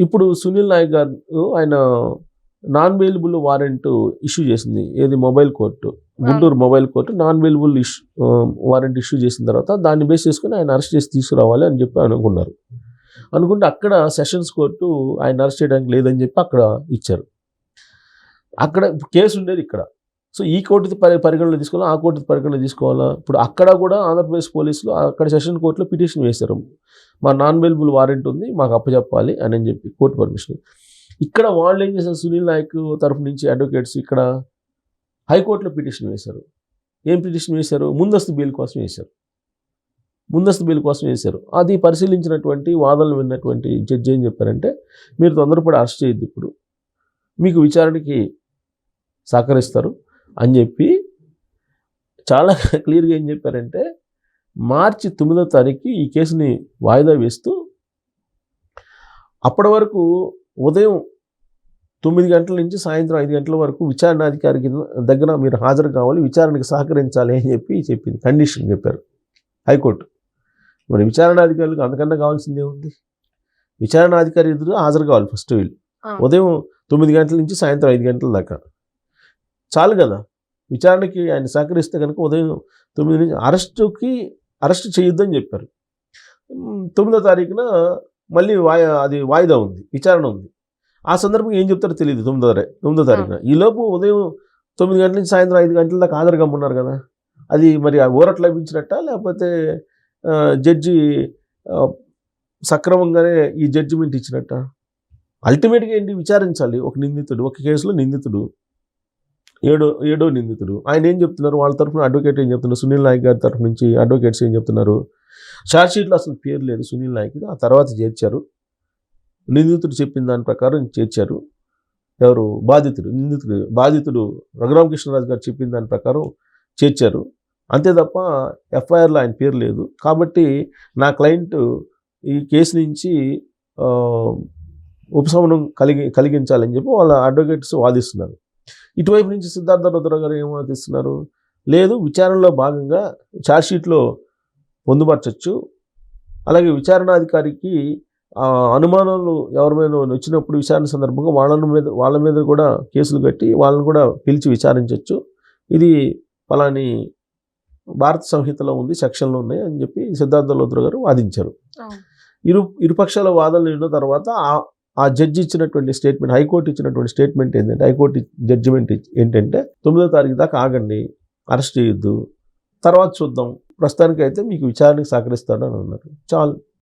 ఇప్పుడు సునీల్ నాయక్ గారు ఆయన నాన్ బెయిలబుల్ వారెంట్ ఇష్యూ చేసింది. ఏది mobile court. Guntur mobile court non bailable warrant issue చేసిన తర్వాత దాన్ని బేస్ చేసుకొని ఆయన అరెస్ట్ చేసి తీసుకురావాలి అని చెప్పి అనుకున్నారు. అనుకుంటే అక్కడ సెషన్స్ కోర్టు ఆయన అరెస్ట్ చేయడానికి లేదని చెప్పి అక్కడ ఇచ్చారు. అక్కడ కేసు ఉండేది ఇక్కడ. సో ఈ కోర్టు పరిగణలో తీసుకోవాలా, ఆ కోర్టు పరిగణలో తీసుకోవాలా. ఇప్పుడు అక్కడ కూడా ఆంధ్రప్రదేశ్ పోలీసులు అక్కడ సెషన్ కోర్టులో పిటిషన్ వేశారు. మా నాన్ బెయిలబుల్ వారెంట్ ఉంది, మాకు అప్పచెప్పాలి అని చెప్పి కోర్టు పర్మిషన్. ఇక్కడ వాళ్ళు ఏం చేశారు, సునీల్ నాయక్ తరఫు నుంచి అడ్వకేట్స్ ఇక్కడ హైకోర్టులో పిటిషన్ వేశారు. ఏం పిటిషన్ వేశారు? ముందస్తు బెయిల్ కోసం వేశారు. ముందస్తు బెయిల్ కోసం వేశారు. అది పరిశీలించినటువంటి వాదనలు విన్నటువంటి జడ్జి ఏం చెప్పారంటే, మీరు తొందరపడి అరెస్ట్ చేయొద్దు, ఇప్పుడు మీకు విచారణకి సహకరిస్తారు అని చెప్పి చాలా క్లియర్గా ఏం చెప్పారంటే, మార్చి 9వ తారీఖు ఈ కేసుని వాయిదా వేస్తూ అప్పటి వరకు ఉదయం 9 గంటల నుంచి సాయంత్రం 5 గంటల వరకు విచారణాధికారి దగ్గర మీరు హాజరు కావాలి, విచారణకు సహకరించాలి అని చెప్పింది. కండిషన్ చెప్పారు హైకోర్టు. మరి విచారణాధికారులకు అంతకన్నా కావాల్సిందే ఉంది. విచారణాధికారి ఎదురు హాజరు కావాలి ఫస్ట్ వీళ్ళు. ఉదయం 9 గంటల నుంచి సాయంత్రం 5 గంటల దాకా చాలు కదా. విచారణకి ఆయన సహకరిస్తే కనుక ఉదయం 9 నుంచి అరెస్ట్ చేయొద్దని చెప్పారు. 9వ తారీఖున మళ్ళీ అది వాయిదా ఉంది, విచారణ ఉంది. ఆ సందర్భంగా ఏం చెప్తారో తెలియదు. 9వ తారీఖున ఈలోపు ఉదయం 9 గంటల నుంచి సాయంత్రం 5 గంటల దాకా హాజరు కమ్మున్నారు కదా. అది మరి ఆ ఊరట లభించినట్ట, లేకపోతే జడ్జి సక్రమంగానే ఈ జడ్జిమెంట్ ఇచ్చినట్ట? అల్టిమేట్గా ఏంటి, విచారించాలి. ఒక నిందితుడు, ఒక కేసులో నిందితుడు, ఏడో నిందితుడు. ఆయన ఏం చెప్తున్నారు, వాళ్ళ తరఫున అడ్వకేట్ ఏం చెప్తున్నారు, సునీల్ నాయక్ గారి తరఫు నుంచి అడ్వకేట్స్ ఏం చెప్తున్నారు, ఛార్జ్షీట్లో అసలు పేరు లేదు సునీల్ నాయక్, ఆ తర్వాత చేర్చారు. నిందితుడు చెప్పిన దాని ప్రకారం చేర్చారు. ఎవరు బాధితుడు రఘురామకృష్ణరాజు గారు చెప్పిన దాని ప్రకారం చేర్చారు. అంతే తప్ప ఎఫ్ఐఆర్లో ఆయన పేరు లేదు. కాబట్టి నా క్లయింట్ ఈ కేసు నుంచి ఉపశమనం కలిగించాలని చెప్పి వాళ్ళ అడ్వకేట్స్ వాదిస్తున్నారు. ఇటువైపు నుంచి సిద్ధార్థ రుద్ర గారు ఏం వాదిస్తున్నారు, లేదు విచారణలో భాగంగా ఛార్జ్షీట్లో పొందుపరచచ్చు, అలాగే విచారణాధికారికి అనుమానాలు ఎవరిమైనా వచ్చినప్పుడు విచారణ సందర్భంగా వాళ్ళ మీద కూడా కేసులు కట్టి వాళ్ళని కూడా పిలిచి విచారించవచ్చు, ఇది ఫలాని భారత సంహితలో ఉంది, సెక్షన్లో ఉన్నాయి అని చెప్పి సిద్ధార్థ రుద్ర గారు వాదించారు. ఇరుపక్షాల వాదనలు విన్న తర్వాత ఆ జడ్జి ఇచ్చినటువంటి స్టేట్మెంట్, హైకోర్టు ఇచ్చినటువంటి స్టేట్మెంట్ ఏంటంటే, హైకోర్టు జడ్జిమెంట్ ఏంటంటే 9వ తారీఖు దాకా ఆగండి, అరెస్ట్ చేయొద్దు, తర్వాత చూద్దాం, ప్రస్తుతానికి అయితే మీకు విచారణకు సహకరిస్తాడు అని అన్నారు. చాలు.